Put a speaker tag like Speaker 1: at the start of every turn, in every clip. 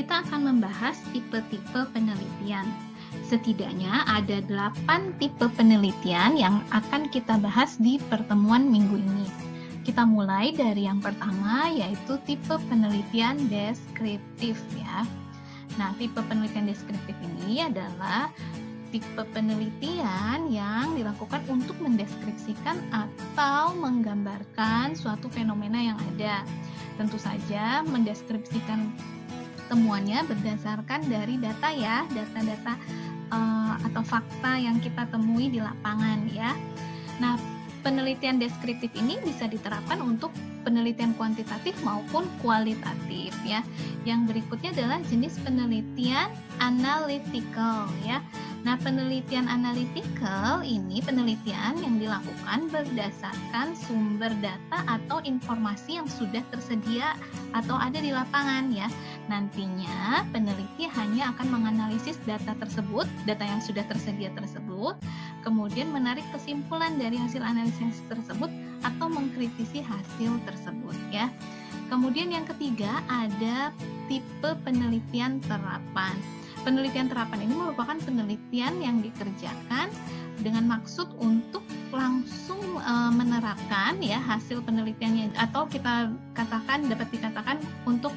Speaker 1: kita akan membahas tipe-tipe penelitian. Setidaknya ada 8 tipe penelitian yang akan kita bahas di pertemuan minggu ini. Kita mulai dari yang pertama, yaitu tipe penelitian deskriptif ya. Nah, tipe penelitian deskriptif ini adalah tipe penelitian yang dilakukan untuk mendeskripsikan atau menggambarkan suatu fenomena yang ada. Tentu saja mendeskripsikan temuannya berdasarkan dari data ya, data-data atau fakta yang kita temui di lapangan ya. Nah, penelitian deskriptif ini bisa diterapkan untuk penelitian kuantitatif maupun kualitatif ya. Yang berikutnya adalah jenis penelitian analytical ya. Nah, penelitian analytical ini penelitian yang dilakukan berdasarkan sumber data atau informasi yang sudah tersedia atau ada di lapangan ya. Nantinya peneliti hanya akan menganalisis data tersebut, data yang sudah tersedia tersebut, kemudian menarik kesimpulan dari hasil analisis tersebut atau mengkritisi hasil tersebut ya. Kemudian yang ketiga ada tipe penelitian terapan. Penelitian terapan ini merupakan penelitian yang dikerjakan dengan maksud untuk langsung menerapkan ya hasil penelitiannya, atau kita katakan dapat dikatakan untuk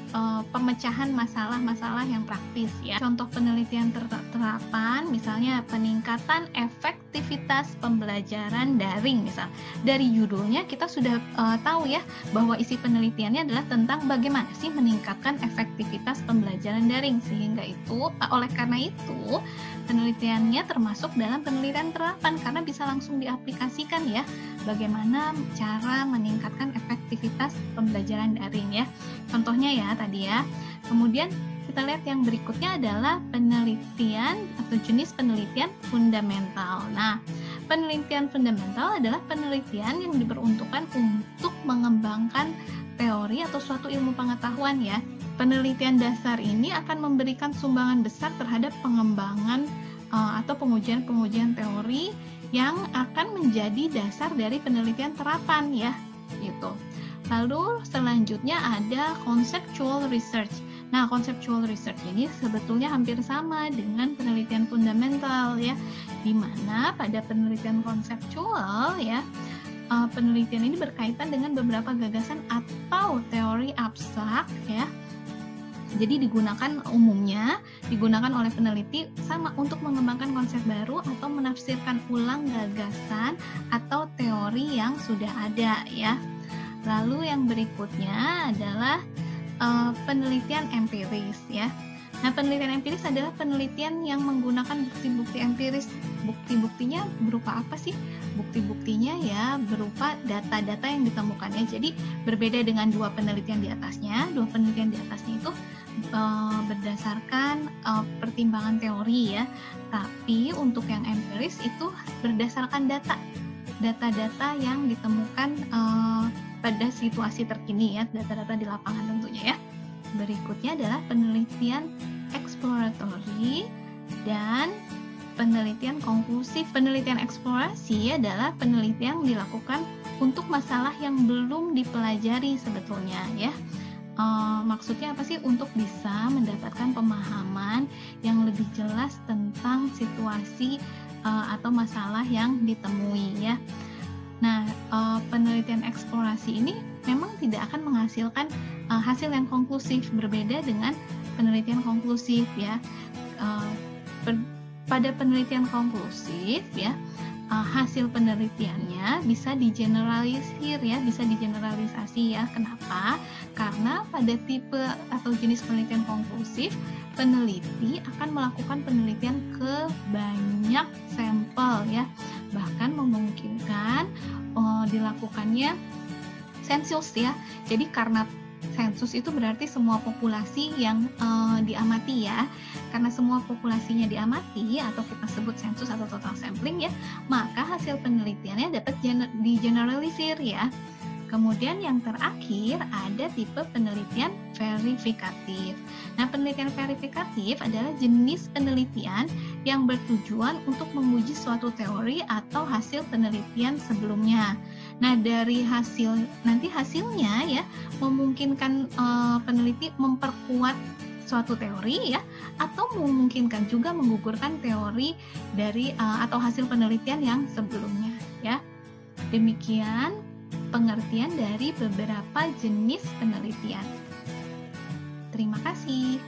Speaker 1: pemecahan masalah-masalah yang praktis ya. Contoh penelitian terapan misalnya peningkatan efektivitas pembelajaran daring misal. Dari judulnya kita sudah tahu ya bahwa isi penelitiannya adalah tentang bagaimana sih meningkatkan efektivitas pembelajaran daring, sehingga itu oleh karena itu penelitiannya termasuk dalam penelitian terapan karena bisa langsung diaplikasikan ya bagaimana cara meningkatkan efektivitas pembelajaran daring ya. Contohnya ya tadi ya. Kemudian kita lihat yang berikutnya adalah penelitian atau jenis penelitian fundamental. Nah, penelitian fundamental adalah penelitian yang diperuntukkan untuk mengembangkan teori atau suatu ilmu pengetahuan ya. Penelitian dasar ini akan memberikan sumbangan besar terhadap pengembangan atau pengujian-pengujian teori yang akan menjadi dasar dari penelitian terapan ya, gitu. Lalu selanjutnya ada conceptual research. Nah, conceptual research ini sebetulnya hampir sama dengan penelitian fundamental ya, di mana pada penelitian konseptual ya, penelitian ini berkaitan dengan beberapa gagasan atau teori abstrak ya. Jadi umumnya digunakan oleh peneliti sama untuk mengembangkan konsep baru atau menafsirkan ulang gagasan atau teori yang sudah ada ya. Lalu yang berikutnya adalah penelitian empiris ya. Nah, penelitian empiris adalah penelitian yang menggunakan bukti-bukti empiris. Bukti-buktinya berupa apa sih? Bukti-buktinya ya berupa data-data yang ditemukannya. Jadi berbeda dengan dua penelitian di atasnya. Dua penelitian di atasnya itu berdasarkan pertimbangan teori ya. Tapi untuk yang empiris itu berdasarkan data-data yang ditemukan pada situasi terkini ya, data-data di lapangan tentunya ya. Berikutnya adalah penelitian eksploratory dan penelitian konklusif. Penelitian eksplorasi adalah penelitian yang dilakukan untuk masalah yang belum dipelajari sebetulnya ya. Maksudnya apa sih? Untuk bisa mendapatkan pemahaman yang lebih jelas tentang situasi atau masalah yang ditemui ya. Nah, penelitian eksplorasi ini memang tidak akan menghasilkan hasil yang konklusif, berbeda dengan penelitian konklusif ya. Pada penelitian konklusif ya, hasil penelitiannya bisa digeneralisir ya, bisa digeneralisasi ya. Kenapa? Karena pada tipe atau jenis penelitian konklusif, peneliti akan melakukan penelitian ke banyak sampel ya, bahkan memungkinkan dilakukannya sensus ya. Jadi karena sensus itu berarti semua populasi yang diamati ya. Karena semua populasinya diamati atau kita sebut sensus atau total sampling ya, maka hasil penelitiannya dapat digeneralisir ya. Kemudian yang terakhir ada tipe penelitian verifikatif. Nah, penelitian verifikatif adalah jenis penelitian yang bertujuan untuk menguji suatu teori atau hasil penelitian sebelumnya. Nah, dari hasilnya ya memungkinkan peneliti memperkuat suatu teori ya, atau memungkinkan juga menggugurkan teori dari atau hasil penelitian yang sebelumnya ya. Demikian pengertian dari beberapa jenis penelitian. Terima kasih.